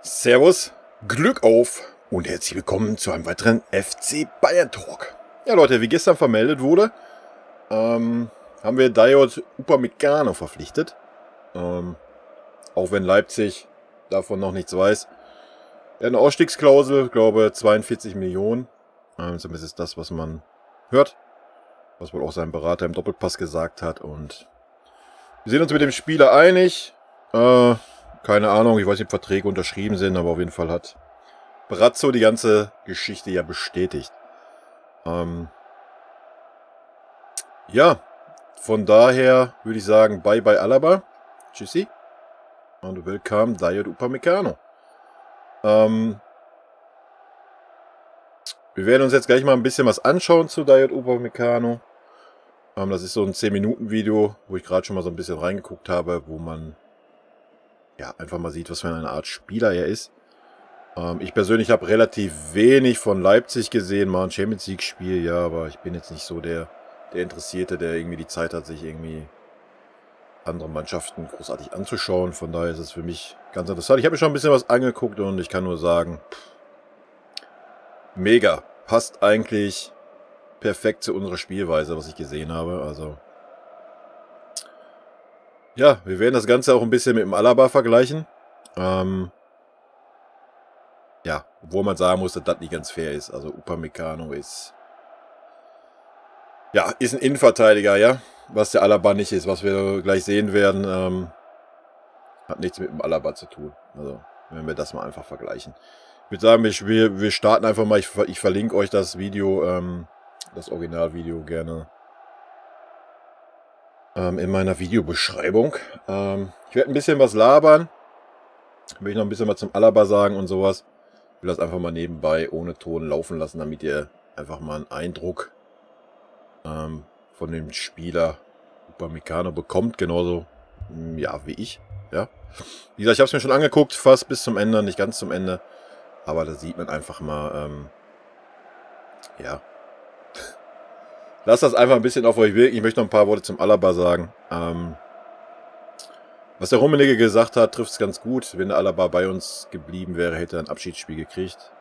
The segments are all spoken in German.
Servus, Glück auf und herzlich willkommen zu einem weiteren FC Bayern Talk. Ja Leute, wie gestern vermeldet wurde, haben wir Dayot Upamecano verpflichtet. Auch wenn Leipzig davon noch nichts weiß. Er hat eine Ausstiegsklausel, glaube 42 Millionen. Zumindest ist das, was man hört. Was wohl auch sein Berater im Doppelpass gesagt hat. Und wir sind uns mit dem Spieler einig. Keine Ahnung, ich weiß nicht, ob Verträge unterschrieben sind, aber auf jeden Fall hat Brazzo die ganze Geschichte ja bestätigt. Ja, von daher würde ich sagen, bye bye Alaba. Tschüssi. Und willkommen Dayot Upamecano. Wir werden uns jetzt gleich mal ein bisschen was anschauen zu Dayot Upamecano. Das ist so ein 10-Minuten-Video, wo ich gerade schon mal so ein bisschen reingeguckt habe, wo man ja einfach mal sieht, was für eine Art Spieler er ist. Ich persönlich habe relativ wenig von Leipzig gesehen, mal ein Champions League-Spiel, ja, aber ich bin jetzt nicht so der Interessierte, der irgendwie die Zeit hat, sich irgendwie andere Mannschaften großartig anzuschauen. Von daher ist es für mich ganz interessant. Ich habe mir schon ein bisschen was angeguckt und ich kann nur sagen, mega. Passt eigentlich perfekt zu unserer Spielweise, was ich gesehen habe. Also ja, wir werden das Ganze auch ein bisschen mit dem Alaba vergleichen. Ja, obwohl man sagen muss, dass das nicht ganz fair ist. Also Upamecano ist ein Innenverteidiger, ja. Was der Alaba nicht ist, was wir gleich sehen werden, hat nichts mit dem Alaba zu tun. Also, wenn wir das mal einfach vergleichen. Ich würde sagen, wir starten einfach mal. Ich verlinke euch das Video, das Originalvideo gerne in meiner Videobeschreibung. Ich werde ein bisschen was labern. Will ich noch ein bisschen was zum Alaba sagen und sowas. Ich will das einfach mal nebenbei ohne Ton laufen lassen, damit ihr einfach mal einen Eindruck von dem Spieler Upamecano bekommt, genauso ja wie ich. Ja. Wie gesagt, ich habe es mir schon angeguckt, fast bis zum Ende, nicht ganz zum Ende, aber da sieht man einfach mal, ja. Lasst das einfach ein bisschen auf euch wirken. Ich möchte noch ein paar Worte zum Alaba sagen. Was der Rummenigge gesagt hat, trifft es ganz gut. Wenn der Alaba bei uns geblieben wäre, hätte er ein Abschiedsspiel gekriegt.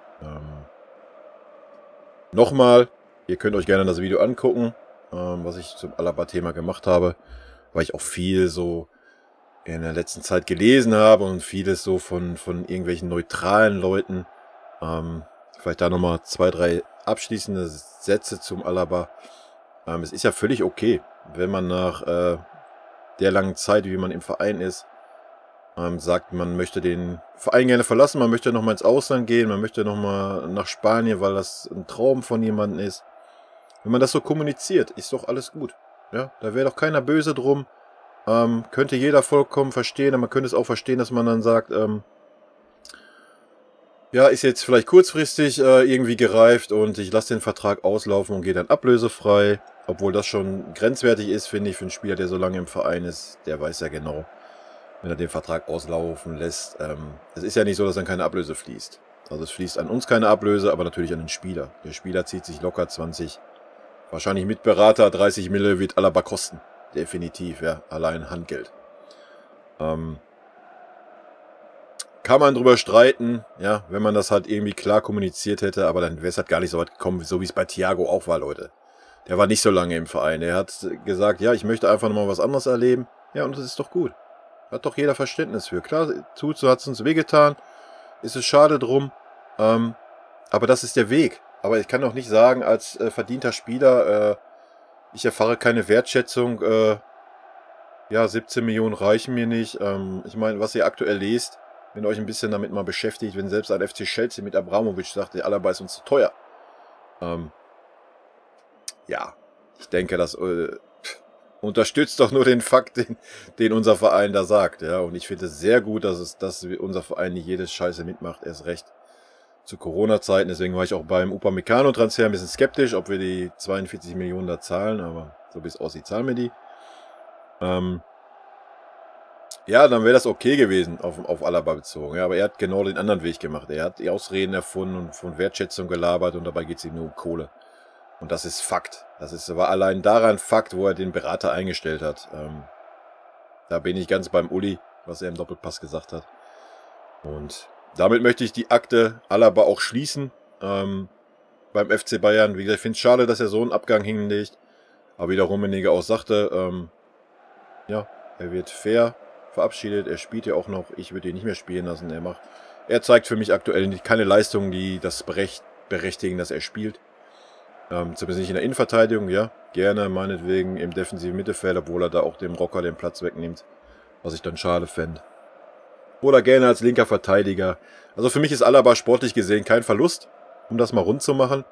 Nochmal, ihr könnt euch gerne das Video angucken, was ich zum Alaba-Thema gemacht habe, weil ich auch viel so in der letzten Zeit gelesen habe und vieles so von irgendwelchen neutralen Leuten. Vielleicht da nochmal 2, 3 abschließende Sätze zum Alaba. Es ist ja völlig okay, wenn man nach der langen Zeit, wie man im Verein ist, sagt, man möchte den Verein gerne verlassen, man möchte nochmal ins Ausland gehen, man möchte nochmal nach Spanien, weil das ein Traum von jemandem ist. Wenn man das so kommuniziert, ist doch alles gut. Ja, da wäre doch keiner böse drum. Könnte jeder vollkommen verstehen, aber man könnte es auch verstehen, dass man dann sagt, ja, ist jetzt vielleicht kurzfristig irgendwie gereift und ich lasse den Vertrag auslaufen und gehe dann ablösefrei. Obwohl das schon grenzwertig ist, finde ich, für einen Spieler, der so lange im Verein ist, der weiß ja genau, wenn er den Vertrag auslaufen lässt. Es ist ja nicht so, dass dann keine Ablöse fließt. Also es fließt an uns keine Ablöse, aber natürlich an den Spieler. Der Spieler zieht sich locker 20, wahrscheinlich mit Berater 30 Mille wird Alaba kosten. Definitiv, ja, allein Handgeld. Kann man drüber streiten, ja, wenn man das halt irgendwie klar kommuniziert hätte, aber dann wäre es halt gar nicht so weit gekommen, so wie es bei Thiago auch war, Leute. Der war nicht so lange im Verein. Er hat gesagt, ja, ich möchte einfach nochmal was anderes erleben. Ja, und das ist doch gut. Hat doch jeder Verständnis für. Klar, so hat es uns wehgetan. Ist es schade drum. Aber das ist der Weg. Aber ich kann doch nicht sagen, als verdienter Spieler, ich erfahre keine Wertschätzung. Ja, 17 Millionen reichen mir nicht. Ich meine, was ihr aktuell lest, wenn ihr euch ein bisschen damit mal beschäftigt, wenn selbst ein FC Chelsea mit Abramovic sagt, der Alaba ist uns zu teuer. Ja, ich denke, das unterstützt doch nur den Fakt, den unser Verein da sagt. Ja, und ich finde es sehr gut, dass unser Verein nicht jedes Scheiße mitmacht, erst recht zu Corona-Zeiten. Deswegen war ich auch beim Upamecano-Transfer ein bisschen skeptisch, ob wir die 42 Millionen da zahlen, aber so wie es aussieht, zahlen wir die. Ja, dann wäre das okay gewesen, auf Alaba bezogen. Ja, aber er hat genau den anderen Weg gemacht. Er hat die Ausreden erfunden und von Wertschätzung gelabert und dabei geht es ihm nur um Kohle. Und das ist Fakt. War allein daran Fakt, wo er den Berater eingestellt hat. Da bin ich ganz beim Uli, was er im Doppelpass gesagt hat. Und damit möchte ich die Akte Alaba auch schließen. Beim FC Bayern. Wie gesagt, ich finde es schade, dass er so einen Abgang hinlegt. Aber wie der Rummenigge auch sagte, ja, er wird fair verabschiedet. Er spielt ja auch noch. Ich würde ihn nicht mehr spielen lassen. Er zeigt für mich aktuell keine Leistungen, die das berechtigen, dass er spielt. Zumindest nicht in der Innenverteidigung, ja. Gerne, meinetwegen im defensiven Mittelfeld, obwohl er da auch dem Rocker den Platz wegnimmt. Was ich dann schade fände. Oder gerne als linker Verteidiger. Also für mich ist Alaba sportlich gesehen kein Verlust, um das mal rund zu machen.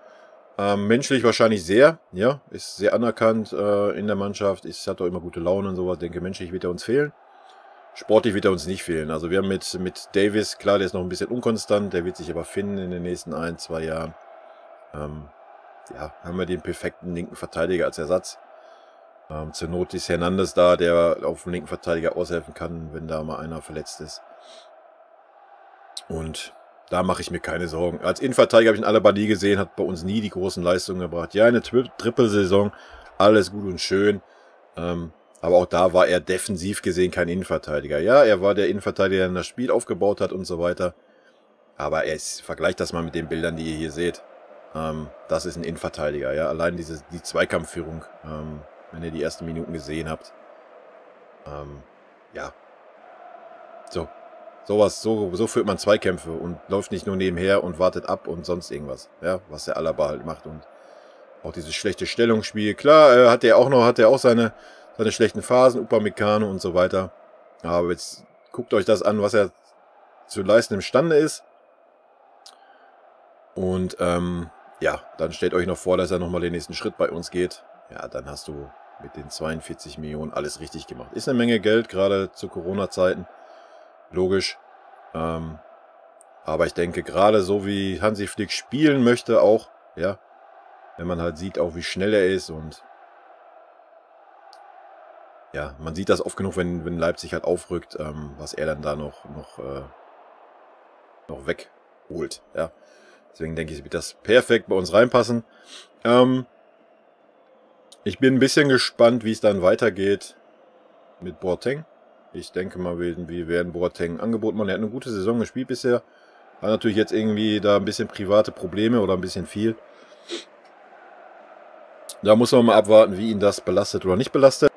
Menschlich wahrscheinlich sehr, ja. Ist sehr anerkannt in der Mannschaft. Hat auch immer gute Laune und sowas. Ich denke, menschlich wird er uns fehlen. Sportlich wird er uns nicht fehlen. Also wir haben mit Davis, klar, der ist noch ein bisschen unkonstant. Der wird sich aber finden in den nächsten 1, 2 Jahren. Ja, haben wir den perfekten linken Verteidiger als Ersatz. Zur Not ist Hernandez da, der auf dem linken Verteidiger aushelfen kann, wenn da mal einer verletzt ist. Und da mache ich mir keine Sorgen. Als Innenverteidiger habe ich ihn Alaba nie gesehen, hat bei uns nie die großen Leistungen gebracht. Ja, eine Trippelsaison, alles gut und schön. Aber auch da war er defensiv gesehen kein Innenverteidiger. Ja, er war der Innenverteidiger, der das Spiel aufgebaut hat und so weiter. Aber vergleicht das mal mit den Bildern, die ihr hier seht. Das ist ein Innenverteidiger. Ja, allein die Zweikampfführung, wenn ihr die ersten Minuten gesehen habt. Ja. So führt man Zweikämpfe und läuft nicht nur nebenher und wartet ab und sonst irgendwas. Ja, was der Alaba halt macht. Und auch dieses schlechte Stellungsspiel. Klar, hat er auch seine schlechten Phasen, Upamecano und so weiter. Aber jetzt guckt euch das an, was er zu leisten imstande ist. Und ja, dann stellt euch noch vor, dass er nochmal den nächsten Schritt bei uns geht. Ja, dann hast du mit den 42 Millionen alles richtig gemacht. Ist eine Menge Geld, gerade zu Corona-Zeiten. Logisch. Aber ich denke, gerade so wie Hansi Flick spielen möchte auch, ja, wenn man halt sieht, auch wie schnell er ist und ja, man sieht das oft genug, wenn Leipzig halt aufrückt, was er dann da noch wegholt, ja. Deswegen denke ich, wird das perfekt bei uns reinpassen. Ich bin ein bisschen gespannt, wie es dann weitergeht mit Boateng. Ich denke mal, wir werden Boateng ein Angebot machen. Er hat eine gute Saison gespielt bisher. Hat natürlich jetzt irgendwie da ein bisschen private Probleme oder ein bisschen viel. Da muss man mal abwarten, wie ihn das belastet oder nicht belastet.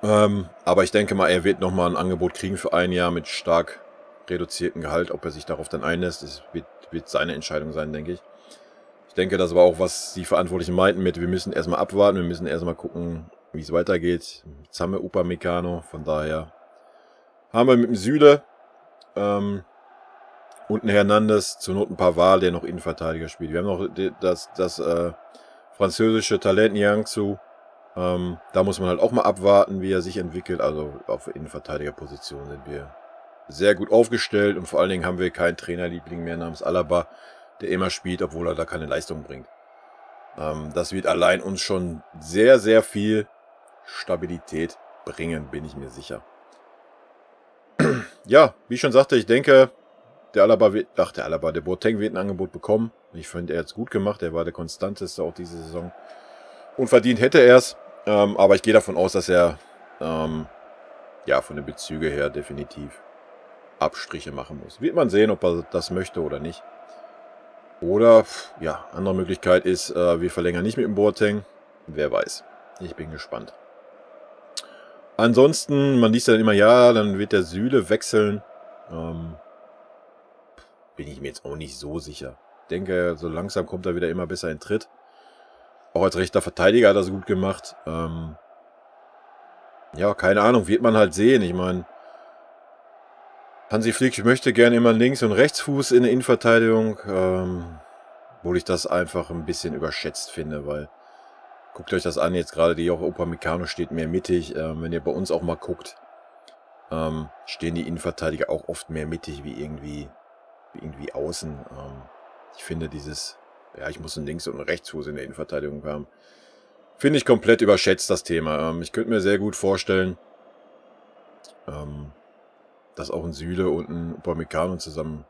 Aber ich denke mal, er wird nochmal ein Angebot kriegen für ein Jahr mit stark reduziertem Gehalt. Ob er sich darauf dann einlässt, das wird seine Entscheidung sein, denke ich. Ich denke, das war auch, was die Verantwortlichen meinten mit, wir müssen erstmal abwarten, wir müssen erstmal gucken, wie es weitergeht. Jetzt haben wir Upamecano, von daher haben wir mit dem Süle und einen Hernandez, zur Not ein Pavard, der noch Innenverteidiger spielt. Wir haben noch das französische Talent Niangsu. Da muss man halt auch mal abwarten, wie er sich entwickelt. Also auf Innenverteidigerposition sind wir sehr gut aufgestellt und vor allen Dingen haben wir keinen Trainerliebling mehr namens Alaba, der immer spielt, obwohl er da keine Leistung bringt. Das wird allein uns schon sehr, sehr viel Stabilität bringen, bin ich mir sicher. Ja, wie ich schon sagte, ich denke, der Boateng wird ein Angebot bekommen. Ich finde, er hat es gut gemacht. Er war der konstanteste auch diese Saison. Unverdient hätte er es. Aber ich gehe davon aus, dass er ja, von den Bezügen her definitiv Abstriche machen muss. Wird man sehen, ob er das möchte oder nicht. Oder, ja, andere Möglichkeit ist, wir verlängern nicht mit dem Boateng. Wer weiß. Ich bin gespannt. Ansonsten, man liest dann immer, ja, dann wird der Süle wechseln. Bin ich mir jetzt auch nicht so sicher. Ich denke, so langsam kommt er wieder immer besser in Tritt. Auch als rechter Verteidiger hat er es gut gemacht. Ja, keine Ahnung, wird man halt sehen. Ich meine, Hansi Flick möchte gerne immer Links- und Rechtsfuß in der Innenverteidigung. Obwohl ich das einfach ein bisschen überschätzt finde, weil guckt euch das an, jetzt gerade die Upamecano steht mehr mittig. Wenn ihr bei uns auch mal guckt, stehen die Innenverteidiger auch oft mehr mittig wie irgendwie außen. Ich finde ja, ich muss einen Links- und einen Rechtsfuß in der Innenverteidigung haben. Finde ich komplett überschätzt, das Thema. Ich könnte mir sehr gut vorstellen, dass auch ein Süle und ein Upamecano zusammen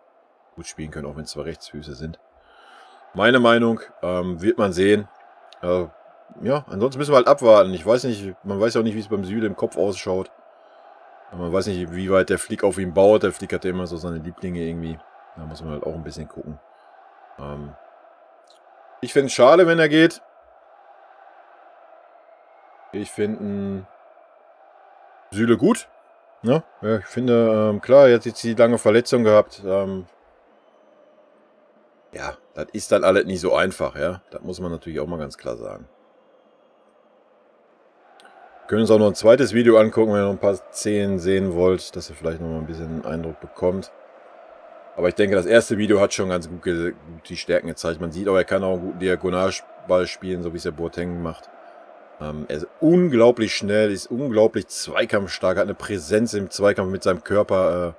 gut spielen können, auch wenn es zwar Rechtsfüße sind. Meine Meinung, wird man sehen. Ja, ansonsten müssen wir halt abwarten. Ich weiß nicht, man weiß auch nicht, wie es beim Süle im Kopf ausschaut. Man weiß nicht, wie weit der Flick auf ihn baut. Der Flick hat ja immer so seine Lieblinge irgendwie. Da muss man halt auch ein bisschen gucken. Ich finde es schade, wenn er geht. Ich finde Süle gut. Ne? Ja, ich finde, klar, er hat jetzt die lange Verletzung gehabt. Ja, das ist dann alles nicht so einfach, ja. Das muss man natürlich auch mal ganz klar sagen. Wir können uns auch noch ein zweites Video angucken, wenn ihr noch ein paar Szenen sehen wollt, dass ihr vielleicht noch mal ein bisschen einen Eindruck bekommt. Aber ich denke, das erste Video hat schon ganz gut die Stärken gezeigt. Man sieht auch, er kann auch einen guten Diagonalball spielen, so wie es der Boateng macht. Er ist unglaublich schnell, ist unglaublich zweikampfstark, hat eine Präsenz im Zweikampf mit seinem Körper.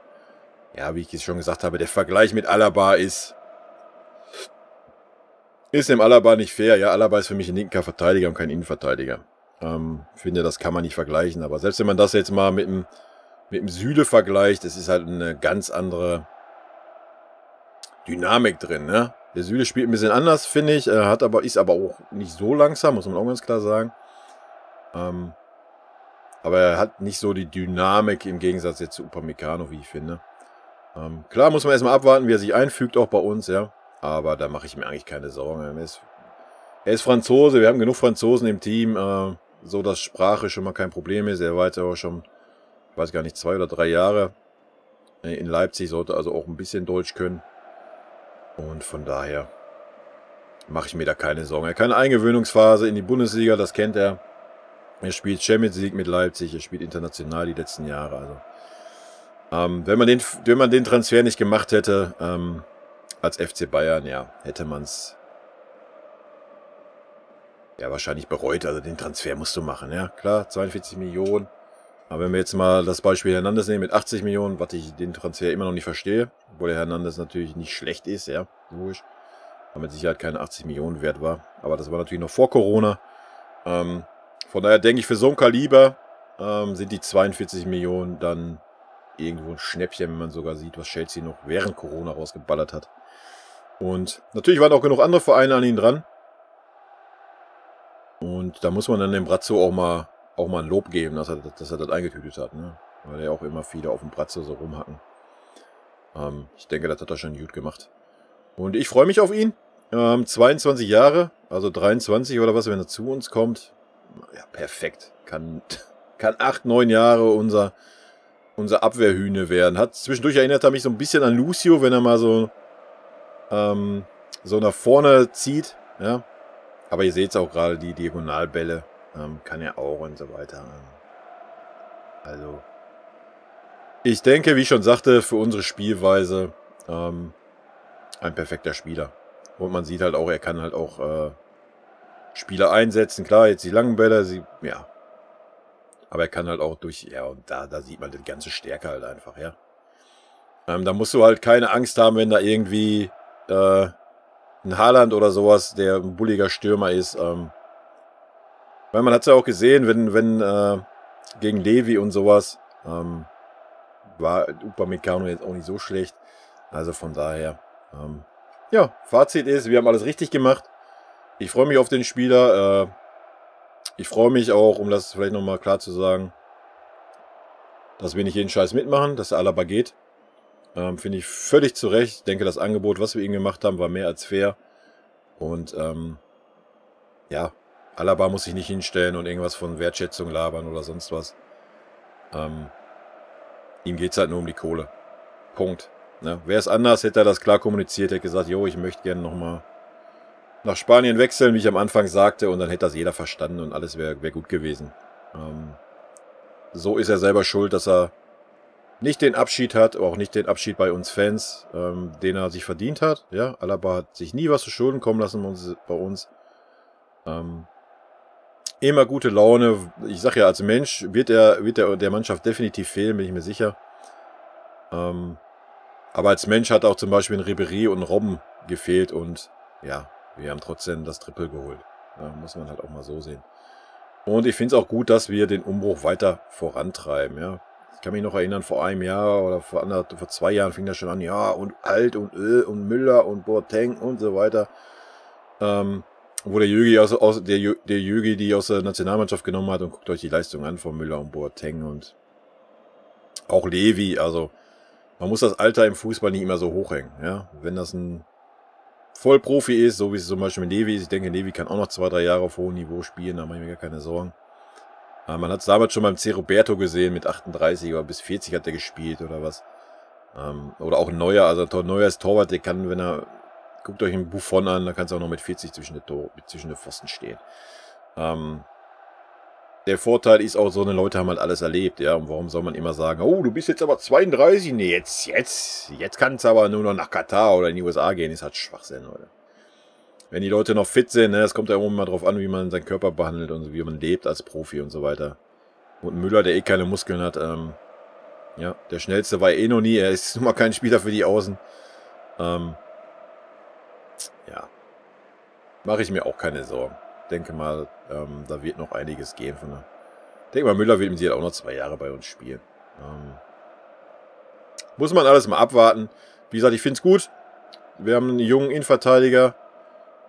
Ja, wie ich es schon gesagt habe, der Vergleich mit Alaba ist dem Alaba nicht fair. Ja, Alaba ist für mich ein linker Verteidiger und kein Innenverteidiger. Finde, das kann man nicht vergleichen. Aber selbst wenn man das jetzt mal mit dem Süle vergleicht, das ist halt eine ganz andere Dynamik drin. Ne? Der Süle spielt ein bisschen anders, finde ich. Ist aber auch nicht so langsam, muss man auch ganz klar sagen. Aber er hat nicht so die Dynamik im Gegensatz jetzt zu Upamecano, wie ich finde. Klar muss man erstmal abwarten, wie er sich einfügt, auch bei uns, ja. Aber da mache ich mir eigentlich keine Sorgen. Er ist Franzose, wir haben genug Franzosen im Team, so dass Sprache schon mal kein Problem ist. Er war jetzt aber schon, ich weiß gar nicht, 2 oder 3 Jahre in Leipzig, sollte also auch ein bisschen Deutsch können. Und von daher mache ich mir da keine Sorgen. Er hat keine Eingewöhnungsphase in die Bundesliga, das kennt er. Er spielt Champions League mit Leipzig, er spielt international die letzten Jahre. Also, wenn man den Transfer nicht gemacht hätte, als FC Bayern, ja, hätte man es ja wahrscheinlich bereut. Also den Transfer musst du machen, ja. Klar, 42 Millionen. Aber wenn wir jetzt mal das Beispiel Hernandez nehmen mit 80 Millionen, was ich den Transfer immer noch nicht verstehe, obwohl der Hernandez natürlich nicht schlecht ist, ja, logisch. Aber mit Sicherheit keine 80 Millionen wert war. Aber das war natürlich noch vor Corona. Von daher denke ich, für so ein Kaliber sind die 42 Millionen dann irgendwo ein Schnäppchen, wenn man sogar sieht, was Chelsea noch während Corona rausgeballert hat. Und natürlich waren auch genug andere Vereine an ihn dran. Und da muss man dann dem Brazzo auch mal ein Lob geben, dass er das eingetütet hat. Ne? Weil ja auch immer viele auf dem Brazzo so rumhacken. Ich denke, das hat er schon gut gemacht. Und ich freue mich auf ihn. 22 Jahre, also 23 oder was, wenn er zu uns kommt. Ja, perfekt. Kann 8, 9 Jahre unser Abwehrhühne werden. Zwischendurch erinnert er mich so ein bisschen an Lucio, wenn er mal so nach vorne zieht. Ja. Aber ihr seht es auch gerade, die Diagonalbälle kann er auch und so weiter. Also, ich denke, wie ich schon sagte, für unsere Spielweise ein perfekter Spieler. Und man sieht halt auch, er kann halt auch Spieler einsetzen. Klar, jetzt die langen Bälle, ja. Aber er kann halt auch und da sieht man die ganze Stärke halt einfach, ja. Da musst du halt keine Angst haben, wenn da irgendwie ein Haaland oder sowas, der ein bulliger Stürmer ist. Weil man hat es ja auch gesehen, wenn gegen Levi und sowas war Upamecano jetzt auch nicht so schlecht. Also von daher, ja, Fazit ist, wir haben alles richtig gemacht. Ich freue mich auf den Spieler. Ich freue mich auch, um das vielleicht nochmal klar zu sagen, dass wir nicht jeden Scheiß mitmachen, dass der Alaba geht. Finde ich völlig zu Recht. Ich denke, das Angebot, was wir ihm gemacht haben, war mehr als fair. Und ja, Alaba muss sich nicht hinstellen und irgendwas von Wertschätzung labern oder sonst was. Ihm geht es halt nur um die Kohle. Punkt. Ne? Wäre es anders, hätte er das klar kommuniziert, hätte gesagt, jo, ich möchte gerne nochmal nach Spanien wechseln, wie ich am Anfang sagte, und dann hätte das jeder verstanden und alles wäre gut gewesen. So ist er selber schuld, dass er nicht den Abschied hat, auch nicht den Abschied bei uns Fans, den er sich verdient hat. Ja, Alaba hat sich nie was zu Schulden kommen lassen bei uns. Immer gute Laune. Ich sage ja, als Mensch wird er der Mannschaft definitiv fehlen, bin ich mir sicher. Aber als Mensch hat auch zum Beispiel ein Ribéry und ein Robben gefehlt und ja, wir haben trotzdem das Triple geholt. Ja, muss man halt auch mal so sehen. Und ich finde es auch gut, dass wir den Umbruch weiter vorantreiben. Ja. Ich kann mich noch erinnern, vor einem Jahr oder vor 2 Jahren fing das schon an, ja, und Alt und Müller und Boateng und so weiter. Wo der Jögi die aus der Nationalmannschaft genommen hat und guckt euch die Leistung an von Müller und Boateng und Auch Levi, also man muss das Alter im Fußball nicht immer so hochhängen. Ja? Wenn das ein Vollprofi ist, so wie es zum Beispiel mit Levi ist, ich denke, Levi kann auch noch 2, 3 Jahre auf hohem Niveau spielen, da mache ich mir gar keine Sorgen. Man hat es damals schon beim C. Roberto gesehen, mit 38 oder bis 40 hat er gespielt oder was. Oder auch Neuer, also Neuer ist Torwart, der kann, wenn er, guckt euch einen Buffon an, da kann es auch noch mit 40 zwischen den Pfosten stehen. Der Vorteil ist auch, so eine Leute haben halt alles erlebt, ja, und warum soll man immer sagen, oh, du bist jetzt aber 32, nee, jetzt kannst du aber nur noch nach Katar oder in die USA gehen, ist halt Schwachsinn, Leute. Wenn die Leute noch fit sind, ne, es kommt ja immer mal drauf an, wie man seinen Körper behandelt und wie man lebt als Profi und so weiter. Und Müller, der eh keine Muskeln hat, ja, der schnellste war eh noch nie, er ist nun mal kein Spieler für die Außen. Ja, mache ich mir auch keine Sorgen. Denke mal, da wird noch einiges gehen. Denke mal, Müller wird mit dir auch noch 2 Jahre bei uns spielen. Muss man alles mal abwarten. Wie gesagt, ich finde es gut. Wir haben einen jungen Innenverteidiger,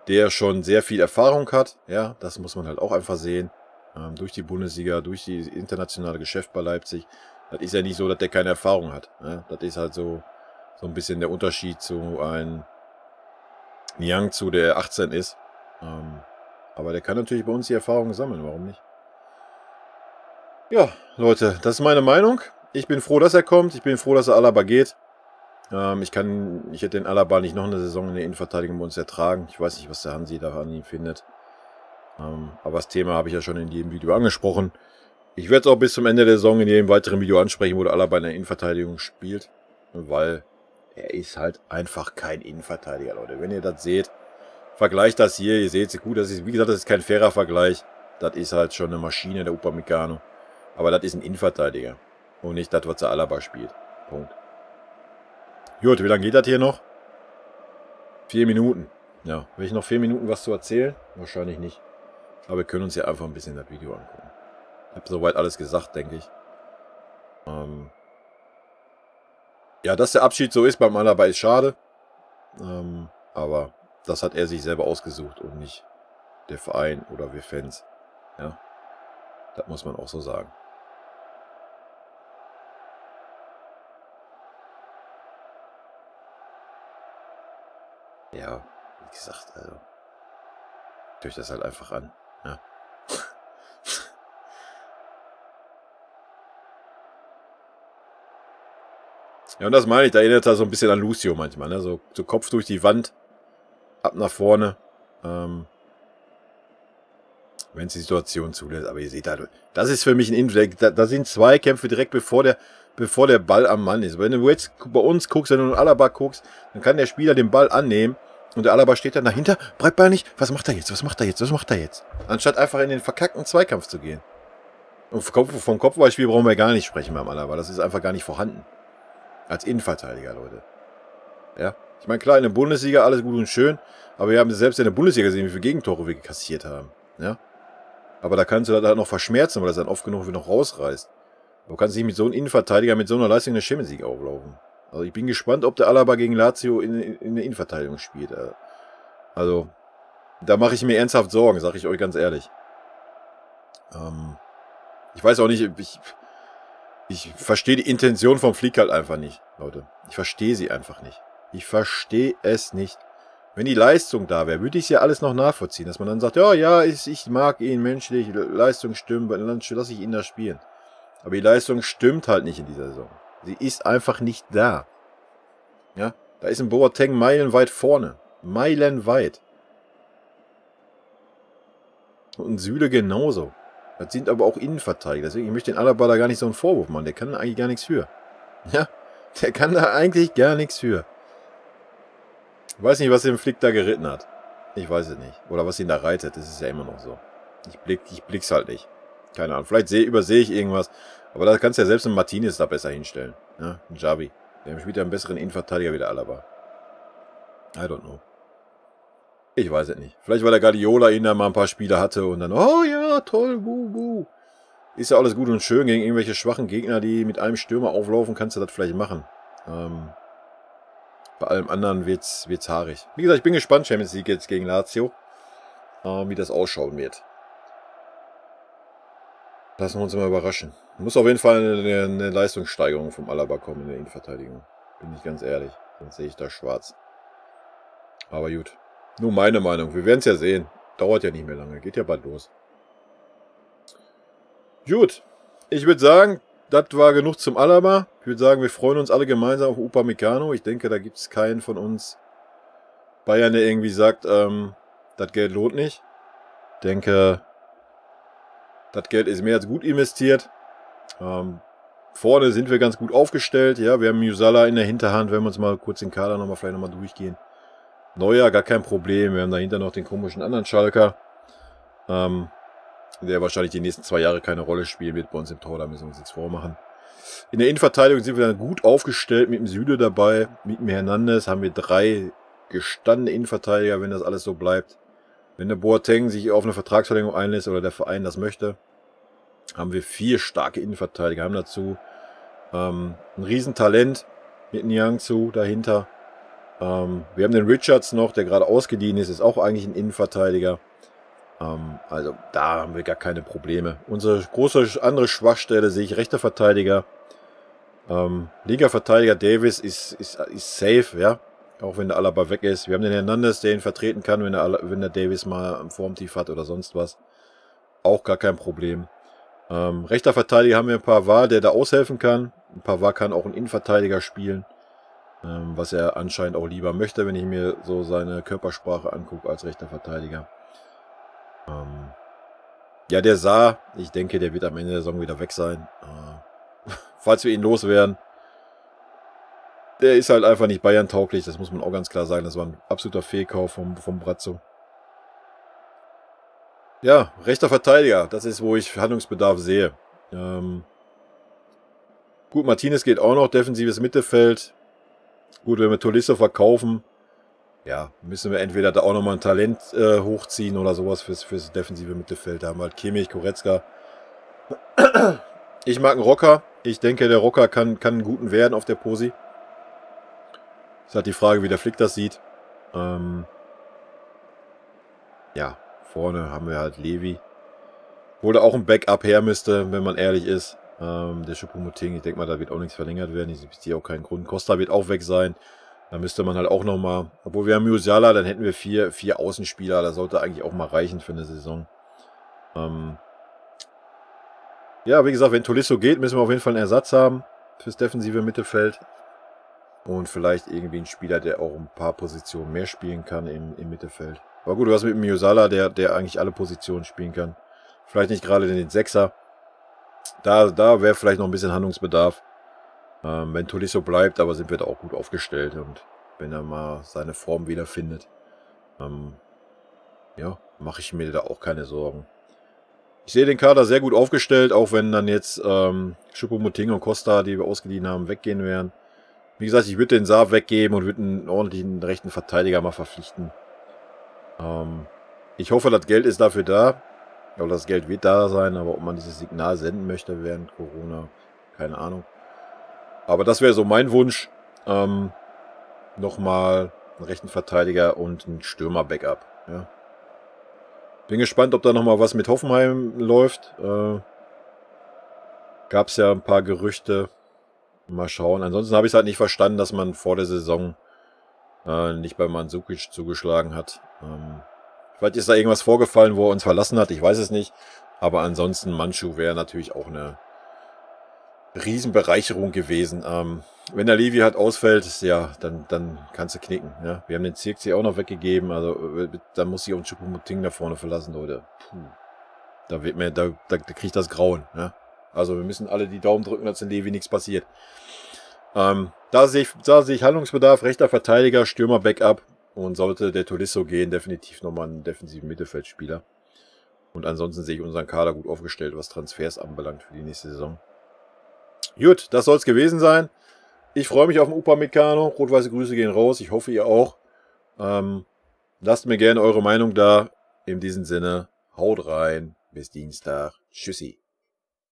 der schon sehr viel Erfahrung hat. Ja, das muss man halt auch einfach sehen. Durch die Bundesliga, durch die internationale Geschäft bei Leipzig. Das ist ja nicht so, dass der keine Erfahrung hat. Ja, das ist halt so ein bisschen der Unterschied zu einem Niang, der 18 ist. Aber der kann natürlich bei uns die Erfahrung sammeln, warum nicht? Ja, Leute, das ist meine Meinung. Ich bin froh, dass er kommt. Ich bin froh, dass er Alaba geht. Ich hätte den Alaba nicht noch eine Saison in der Innenverteidigung bei uns ertragen. Ich weiß nicht, was der Hansi da an ihm findet. Aber das Thema habe ich ja schon in jedem Video angesprochen. Ich werde es auch bis zum Ende der Saison in jedem weiteren Video ansprechen, wo der Alaba in der Innenverteidigung spielt. Weil er ist halt einfach kein Innenverteidiger, Leute. Wenn ihr das seht, vergleicht das hier. Ihr seht es gut. Das ist, wie gesagt, das ist kein fairer Vergleich. Das ist halt schon eine Maschine, der Upamecano. Aber das ist ein Innenverteidiger. Und nicht das, was der Alaba spielt. Punkt. Gut, wie lange geht das hier noch? 4 Minuten. Ja, will ich noch 4 Minuten was zu erzählen? Wahrscheinlich nicht. Aber wir können uns ja einfach ein bisschen das Video angucken. Ich habe soweit alles gesagt, denke ich. Ja, dass der Abschied so ist beim Alaba ist schade. Aber das hat er sich selber ausgesucht und nicht der Verein oder wir Fans. Ja, das muss man auch so sagen. Ja, wie gesagt, also hört euch das halt einfach an. Ja. Ja, und das meine ich, da erinnert er so ein bisschen an Lucio manchmal, ne? So Kopf durch die Wand, ab nach vorne, wenn es die Situation zulässt. Aber ihr seht halt, das ist für mich ein da sind Zweikämpfe direkt bevor der Ball am Mann ist. Wenn du jetzt bei uns guckst, wenn du einen Alaba guckst, dann kann der Spieler den Ball annehmen und der Alaba steht dann dahinter, breitbeinig, was macht er jetzt, was macht er jetzt, was macht er jetzt? Anstatt einfach in den verkackten Zweikampf zu gehen. Und vom Kopfballspiel brauchen wir gar nicht sprechen beim Alaba, das ist einfach gar nicht vorhanden. Als Innenverteidiger, Leute. Ja, ich meine, klar, in der Bundesliga alles gut und schön, aber wir haben selbst in der Bundesliga gesehen, wie viele Gegentore wir kassiert haben. Ja, aber da kannst du das halt noch verschmerzen, weil das dann oft genug wieder noch rausreißt. Du kannst nicht mit so einem Innenverteidiger, mit so einer Leistung in der Champions League auflaufen. Also ich bin gespannt, ob der Alaba gegen Lazio in der Innenverteidigung spielt. Also, da mache ich mir ernsthaft Sorgen, sage ich euch ganz ehrlich. Ich weiß auch nicht, ich verstehe die Intention vom Flick halt einfach nicht, Leute. Ich verstehe sie einfach nicht. Ich verstehe es nicht. Wenn die Leistung da wäre, würde ich es ja alles noch nachvollziehen. Dass man dann sagt, ja, ich mag ihn menschlich, Leistung stimmt, dann lasse ich ihn da spielen. Aber die Leistung stimmt halt nicht in dieser Saison. Sie ist einfach nicht da. Ja, da ist ein Boateng meilenweit vorne. Meilenweit. Und ein Süle genauso. Das sind aber auch Innenverteidiger. Deswegen, ich möchte den Alaba da gar nicht so einen Vorwurf machen. Der kann da eigentlich gar nichts für. Ja, der kann da eigentlich gar nichts für. Ich weiß nicht, was den Flick da geritten hat. Ich weiß es nicht. Oder was ihn da reitet. Das ist ja immer noch so. Ich blick's halt nicht. Keine Ahnung. Vielleicht übersehe ich irgendwas. Aber da kannst du ja selbst einen Martinez da besser hinstellen. Ja, einen Xavi. Der spielt ja einen besseren Innenverteidiger wie der Alaba. I don't know. Ich weiß es nicht. Vielleicht, weil der Guardiola ihn da mal ein paar Spiele hatte und dann, oh ja, toll, buh. Ist ja alles gut und schön gegen irgendwelche schwachen Gegner, die mit einem Stürmer auflaufen, kannst du das vielleicht machen. Bei allem anderen wird's haarig. Wie gesagt, ich bin gespannt, Champions League jetzt gegen Lazio, wie das ausschauen wird. Lassen wir uns mal überraschen. Muss auf jeden Fall eine Leistungssteigerung vom Alaba kommen in der Innenverteidigung. Bin ich ganz ehrlich. Sonst sehe ich da schwarz. Aber gut. Nur meine Meinung. Wir werden es ja sehen. Dauert ja nicht mehr lange. Geht ja bald los. Gut. Ich würde sagen, das war genug zum Alaba. Ich würde sagen, wir freuen uns alle gemeinsam auf Upamecano. Ich denke, da gibt es keinen von uns Bayern, der irgendwie sagt, das Geld lohnt nicht. Ich denke, das Geld ist mehr als gut investiert. Vorne sind wir ganz gut aufgestellt. Ja, wir haben Musiala in der Hinterhand, wenn wir uns mal kurz den Kader vielleicht nochmal durchgehen. Neuer, gar kein Problem. Wir haben dahinter noch den komischen anderen Schalker, der wahrscheinlich die nächsten 2 Jahre keine Rolle spielen wird bei uns im Tor. Da müssen wir uns nichts vormachen. In der Innenverteidigung sind wir dann gut aufgestellt mit dem Süle dabei. Mit dem Hernandez haben wir 3 gestandene Innenverteidiger, wenn das alles so bleibt. Wenn der Boateng sich auf eine Vertragsverlängerung einlässt oder der Verein das möchte, haben wir 4 starke Innenverteidiger. Haben dazu ein Riesentalent mit Niangsu dahinter. Wir haben den Richards noch, der gerade ausgeliehen ist auch eigentlich ein Innenverteidiger. Also da haben wir gar keine Probleme. Unsere große andere Schwachstelle sehe ich rechter Verteidiger. Linker Verteidiger Davis ist safe, ja. Auch wenn der Alaba weg ist. Wir haben den Hernandez, der ihn vertreten kann, wenn der Davis mal am Formtief hat oder sonst was. Auch gar kein Problem. Rechter Verteidiger haben wir ein Pavard, der da aushelfen kann. Ein Pavard kann auch einen Innenverteidiger spielen. Was er anscheinend auch lieber möchte, wenn ich mir so seine Körpersprache angucke als rechter Verteidiger. Ja, der Saar, ich denke, der wird am Ende der Saison wieder weg sein. Falls wir ihn loswerden. Der ist halt einfach nicht Bayern-tauglich, das muss man auch ganz klar sagen. Das war ein absoluter Fehlkauf vom Brazzo. Ja, rechter Verteidiger, das ist, wo ich Handlungsbedarf sehe. Gut, Martinez geht auch noch, defensives Mittelfeld. Gut, wenn wir Tolisso verkaufen, ja, müssen wir entweder da auch nochmal ein Talent hochziehen oder sowas fürs defensive Mittelfeld. Da haben wir halt Kimmich, Goretzka. Ich mag einen Rocker. Ich denke, der Rocker kann einen guten werden auf der Posi. Ist halt die Frage, wie der Flick das sieht. Ja, vorne haben wir halt Levi. Wo da auch ein Backup her müsste, wenn man ehrlich ist. Der Choupo-Moting, ich denke mal, da wird auch nichts verlängert werden. Ich sehe auch keinen Grund. Costa wird auch weg sein. Da müsste man halt auch nochmal, obwohl wir haben Musiala, dann hätten wir vier Außenspieler. Das sollte eigentlich auch mal reichen für eine Saison. Ja, wie gesagt, wenn Tolisso geht, müssen wir auf jeden Fall einen Ersatz haben fürs defensive Mittelfeld. Und vielleicht irgendwie ein Spieler, der auch ein paar Positionen mehr spielen kann im Mittelfeld. Aber gut, du hast mit Musiala, der eigentlich alle Positionen spielen kann. Vielleicht nicht gerade den Sechser. Da wäre vielleicht noch ein bisschen Handlungsbedarf. Wenn Tolisso bleibt, aber sind wir da auch gut aufgestellt. Und wenn er mal seine Form wiederfindet, ja, mache ich mir da auch keine Sorgen. Ich sehe den Kader sehr gut aufgestellt, auch wenn dann jetzt Choupo-Moting und Costa, die wir ausgeliehen haben, weggehen werden. Wie gesagt, ich würde den Saar weggeben und würde einen ordentlichen rechten Verteidiger mal verpflichten. Ich hoffe, das Geld ist dafür da. Oder das Geld wird da sein, aber ob man dieses Signal senden möchte während Corona, keine Ahnung. Aber das wäre so mein Wunsch. Nochmal einen rechten Verteidiger und einen Stürmer-Backup. Ja. Bin gespannt, ob da nochmal was mit Hoffenheim läuft. Gab es ja ein paar Gerüchte. Mal schauen. Ansonsten habe ich es halt nicht verstanden, dass man vor der Saison nicht bei Mandzukic zugeschlagen hat. Vielleicht ist da irgendwas vorgefallen, wo er uns verlassen hat. Ich weiß es nicht. Aber ansonsten, Mannschuh wäre natürlich auch eine Riesenbereicherung gewesen. Wenn der Levi halt ausfällt, ja, dann kannst du knicken. Ja? Wir haben den Zirkzee auch noch weggegeben. Also da muss sich auch ein Choupo-Moting da vorne verlassen, Leute. Puh. Da kriegt das Grauen. Ja? Also wir müssen alle die Daumen drücken, dass in Levi nichts passiert. Da sehe ich Handlungsbedarf, rechter Verteidiger, Stürmer, Backup. Und sollte der Tolisso gehen, definitiv nochmal einen defensiven Mittelfeldspieler. Und ansonsten sehe ich unseren Kader gut aufgestellt, was Transfers anbelangt für die nächste Saison. Gut, das soll es gewesen sein. Ich freue mich auf den Upamecano. Rot-weiße Grüße gehen raus. Ich hoffe, ihr auch. Lasst mir gerne eure Meinung da. In diesem Sinne, haut rein. Bis Dienstag. Tschüssi.